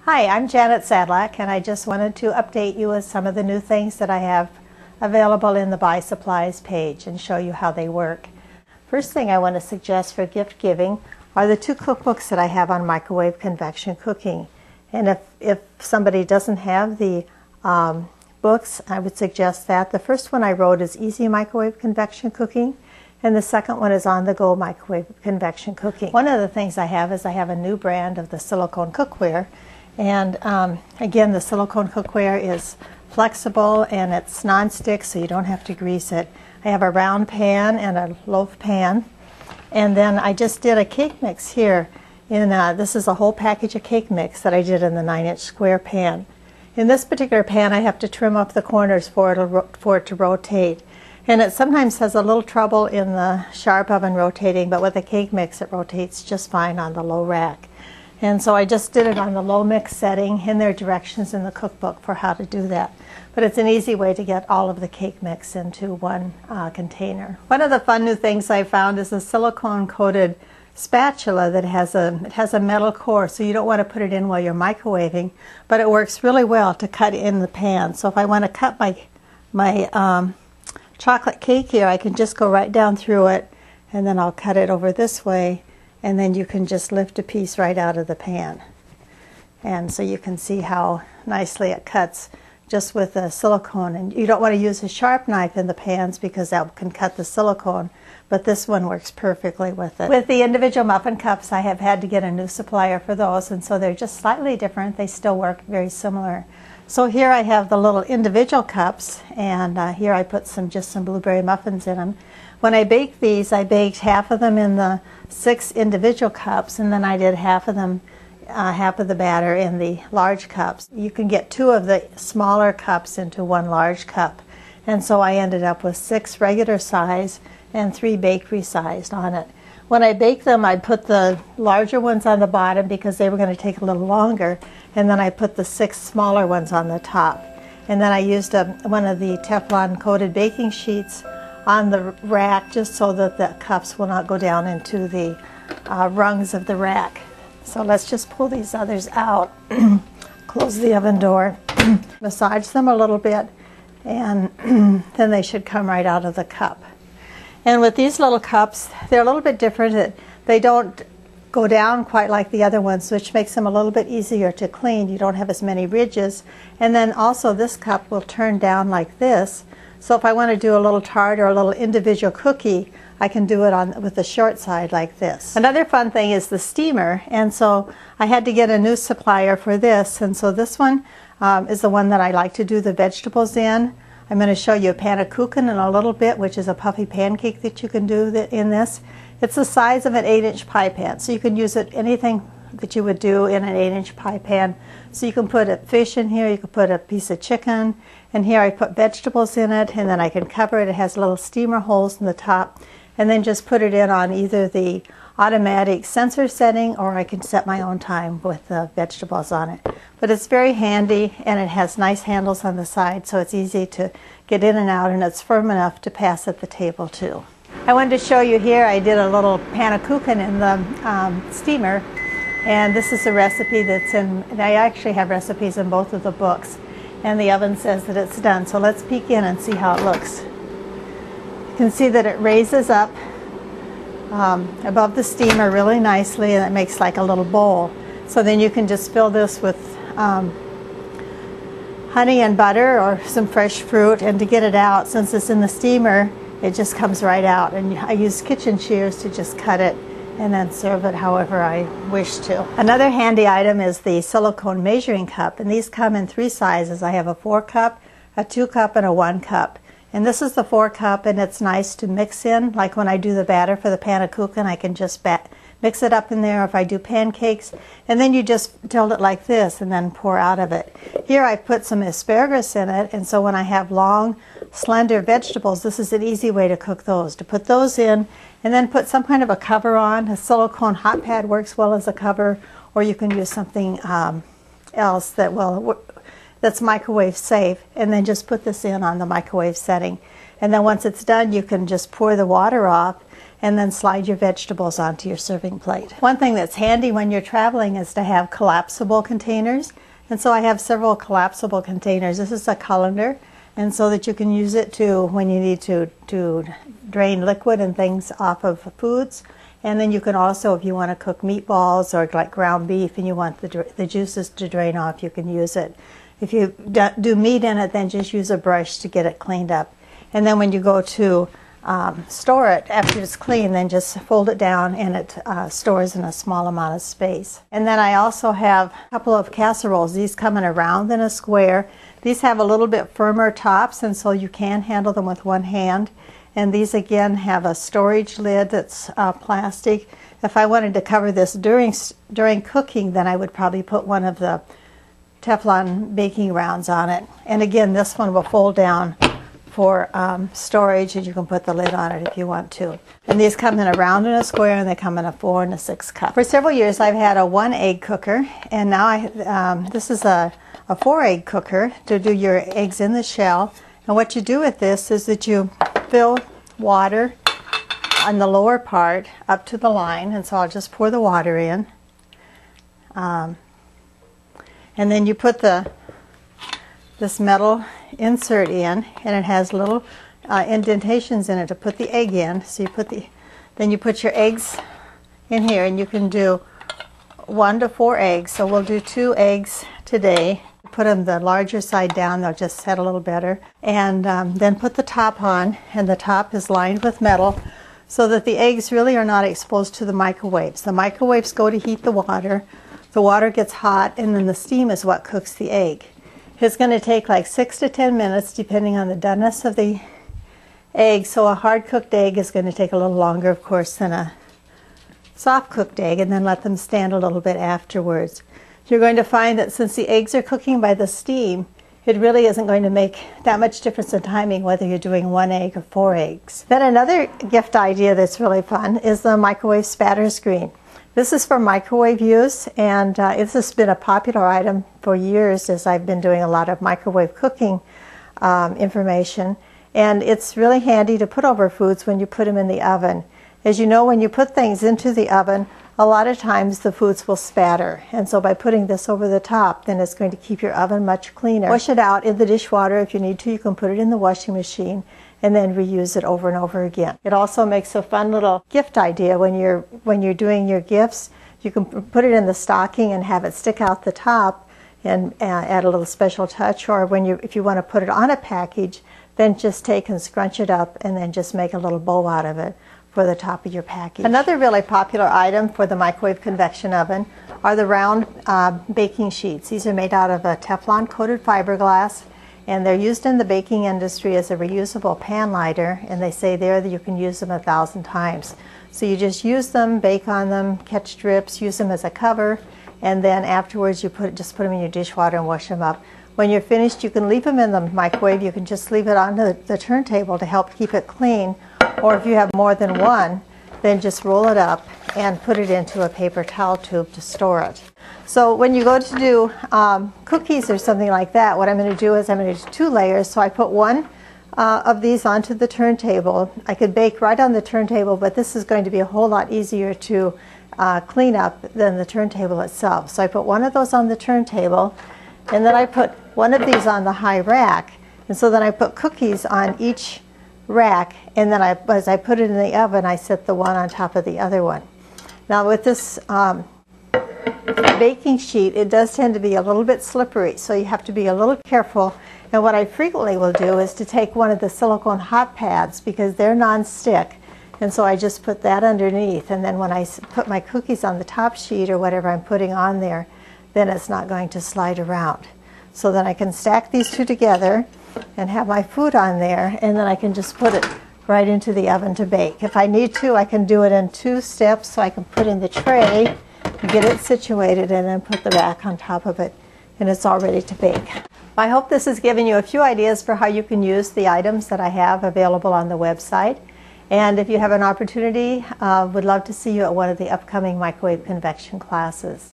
Hi, I'm Janet Sadlak, and I just wanted to update you with some of the new things that I have available in the Buy Supplies page and show you how they work. First thing I want to suggest for gift giving are the two cookbooks that I have on microwave convection cooking. And if somebody doesn't have the books, I would suggest that. The first one I wrote is Easy Microwave Convection Cooking, and the second one is On the Go Microwave Convection Cooking. One of the things I have is I have a new brand of the silicone cookware. And again, the silicone cookware is flexible and it's non-stick, so you don't have to grease it. I have a round pan and a loaf pan. And then I just did a cake mix here. This is a whole package of cake mix that I did in the 9-inch square pan. In this particular pan, I have to trim off the corners for it to rotate. And it sometimes has a little trouble in the sharp oven rotating, but with the cake mix, it rotates just fine on the low rack. And so I just did it on the low mix setting, and there are directions in the cookbook for how to do that. But it's an easy way to get all of the cake mix into one container. One of the fun new things I found is a silicone coated spatula that has a metal core, so you don't want to put it in while you're microwaving, but it works really well to cut in the pan. So if I want to cut my chocolate cake here, I can just go right down through it, and then I'll cut it over this way. And then you can just lift a piece right out of the pan. And so you can see how nicely it cuts just with the silicone. And you don't want to use a sharp knife in the pans because that can cut the silicone, but this one works perfectly with it. With the individual muffin cups, I have had to get a new supplier for those, and so they're just slightly different. They still work very similar. So here I have the little individual cups, and here I put just some blueberry muffins in them. When I baked these, I baked half of them in the 6 individual cups, and then I did half of the batter in the large cups. You can get 2 of the smaller cups into 1 large cup. And so I ended up with 6 regular size and 3 bakery sized on it. When I baked them, I put the larger ones on the bottom because they were going to take a little longer, and then I put the 6 smaller ones on the top. And then I used one of the Teflon coated baking sheets on the rack just so that the cups will not go down into the rungs of the rack. So let's just pull these others out, close the oven door, massage them a little bit, and then they should come right out of the cup. And with these little cups, they're a little bit different. They don't go down quite like the other ones, which makes them a little bit easier to clean. You don't have as many ridges. And then also this cup will turn down like this. So if I want to do a little tart or a little individual cookie, I can do it with the short side like this. Another fun thing is the steamer, and so I had to get a new supplier for this, and so this one is the one that I like to do the vegetables in. I'm going to show you a pannkuchen in a little bit, which is a puffy pancake that you can do in this. It's the size of an 8-inch pie pan, so you can use it anything that you would do in an 8-inch pie pan. So you can put a fish in here, you can put a piece of chicken, and here I put vegetables in it, and then I can cover it. It has little steamer holes in the top, and then just put it in on either the automatic sensor setting, or I can set my own time with the vegetables on it. But it's very handy, and it has nice handles on the side, so it's easy to get in and out, and it's firm enough to pass at the table too. I wanted to show you here, I did a little pannkuchen in the steamer, and this is a recipe that's and I actually have recipes in both of the books, and the oven says that it's done. So let's peek in and see how it looks. You can see that it raises up above the steamer really nicely, and it makes like a little bowl. So then you can just fill this with honey and butter or some fresh fruit, and to get it out, since it's in the steamer, it just comes right out. And I use kitchen shears to just cut it and then serve it however I wish to. Another handy item is the silicone measuring cup, and these come in 3 sizes. I have a 4 cup, a 2 cup, and a 1 cup. And this is the 4 cup, and it's nice to mix in. Like when I do the batter for the pannkuchen, I can just mix it up in there if I do pancakes, and then you just tilt it like this and then pour out of it. Here I put some asparagus in it, and so when I have long, slender vegetables, this is an easy way to cook those. To put those in and then put some kind of a cover on. A silicone hot pad works well as a cover, or you can use something else that's microwave safe, and then just put this in on the microwave setting. And then once it's done, you can just pour the water off and then slide your vegetables onto your serving plate. One thing that's handy when you're traveling is to have collapsible containers. And so I have several collapsible containers. This is a colander, and so that you can use it to when you need to drain liquid and things off of foods. And then you can also, if you want to cook meatballs or like ground beef and you want the juices to drain off, you can use it. If you do meat in it, then just use a brush to get it cleaned up. And then when you go to store it after it's clean, then just fold it down and it stores in a small amount of space. And then I also have a couple of casseroles. These come in a round and a square. These have a little bit firmer tops, and so you can handle them with one hand. And these again have a storage lid that's plastic. If I wanted to cover this during cooking, then I would probably put one of the Teflon baking rounds on it. And again, this one will fold down for storage, and you can put the lid on it if you want to. And these come in a round and a square, and they come in a 4 and a 6 cup. For several years I've had a 1-egg cooker, and now this is a 4-egg cooker to do your eggs in the shell. And what you do with this is that you fill water on the lower part up to the line, and so I'll just pour the water in. And then you put this metal insert in, and it has little indentations in it to put the egg in. So then you put your eggs in here, and you can do 1 to 4 eggs. So we'll do 2 eggs today. Put them the larger side down, they'll just set a little better. And then put the top on, and the top is lined with metal so that the eggs really are not exposed to the microwaves. The microwaves go to heat the water gets hot, and then the steam is what cooks the egg. It's going to take like 6 to 10 minutes depending on the doneness of the egg. So a hard cooked egg is going to take a little longer, of course, than a soft cooked egg, and then let them stand a little bit afterwards. You're going to find that since the eggs are cooking by the steam, it really isn't going to make that much difference in timing whether you're doing 1 egg or 4 eggs. Then another gift idea that's really fun is the microwave spatter screen. This is for microwave use, and this has been a popular item for years as I've been doing a lot of microwave cooking information. And it's really handy to put over foods when you put them in the oven. As you know, when you put things into the oven, a lot of times the foods will spatter. And so by putting this over the top, then it's going to keep your oven much cleaner. Wash it out in the dishwater if you need to. You can put it in the washing machine and then reuse it over and over again. It also makes a fun little gift idea when you're doing your gifts. You can put it in the stocking and have it stick out the top and add a little special touch. Or if you want to put it on a package, then just take and scrunch it up and then just make a little bow out of it for the top of your package. Another really popular item for the microwave convection oven are the round baking sheets. These are made out of a Teflon coated fiberglass, and they're used in the baking industry as a reusable pan lighter, and they say there that you can use them 1,000 times. So you just use them, bake on them, catch drips, use them as a cover, and then afterwards you just put them in your dishwater and wash them up. When you're finished, you can leave them in the microwave. You can just leave it on the turntable to help keep it clean. Or if you have more than one, then just roll it up and put it into a paper towel tube to store it. So when you go to do cookies or something like that, what I'm going to do is I'm going to do 2 layers. So I put one of these onto the turntable. I could bake right on the turntable, but this is going to be a whole lot easier to clean up than the turntable itself. So I put one of those on the turntable, and then I put one of these on the high rack. And so then I put cookies on each rack, and then as I put it in the oven, I set the one on top of the other one. Now with this baking sheet, it does tend to be a little bit slippery, so you have to be a little careful. And what I frequently will do is to take one of the silicone hot pads, because they're non-stick, and so I just put that underneath, and then when I put my cookies on the top sheet or whatever I'm putting on there, then it's not going to slide around. So then I can stack these two together and have my food on there, and then I can just put it right into the oven to bake. If I need to, I can do it in 2 steps, so I can put in the tray, get it situated, and then put the rack on top of it, and it's all ready to bake. I hope this has given you a few ideas for how you can use the items that I have available on the website. And if you have an opportunity, would love to see you at one of the upcoming microwave convection classes.